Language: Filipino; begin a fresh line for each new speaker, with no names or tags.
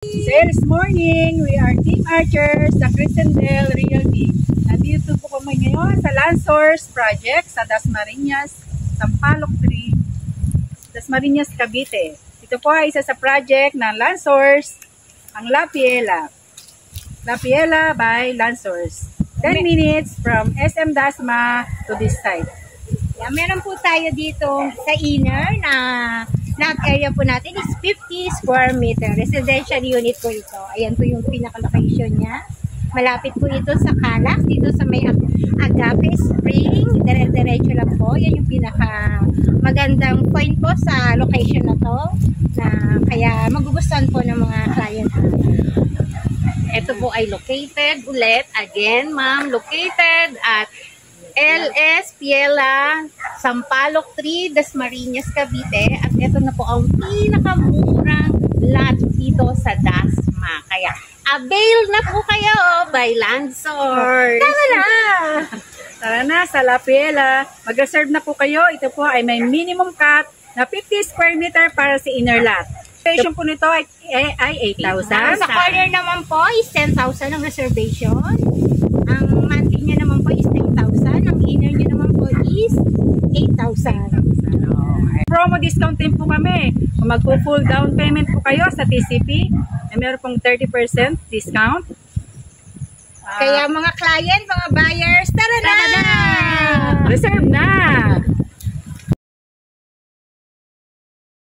This morning, we are Team Archers sa Crisendel Realty. Nandito po kami ngayon sa Land Source Project sa Dasmariñas, Sampaloc 3, Dasmariñas, Cavite. Ito po ay isa sa project ng Land Source, ang La Piela. La Piela by Land Source. 10 minutes from SM Dasma to this site.
Yeah, meron po tayo dito sa inner na lot area po natin is 50 square meter. Residential unit po ito. Ayan po yung pinaka-location niya. Malapit po ito sa Calax, dito sa may Agape Spring. Dire-diretso lang po. Yan yung pinaka-magandang point po sa location na to. Na kaya magugustuhan po ng mga client.
Ito po ay located ulit. Again, ma'am, located at LS Piela, Sampaloc 3, Dasmariñas, Cavite. At ito na po ang pinakamurang lot dito sa Dasma. Kaya, avail na po kayo by Land Source.
Tama na!
Tara na sa La Piela. Mag-reserve na po kayo. Ito po ay may minimum cut na 50 square meter para sa inner lot. Reservation po nito ay 8,000.
Sa corner naman po is 10,000 ang reservation. Ang monthly niya naman po is 10,000. Ang inner niya naman po is 8,000.
Promo discount din po kami. Kung magpo-full down payment po kayo sa TCP, ay meron pong 30% discount.
Kaya mga client, mga buyers, tara na!
Reserve na!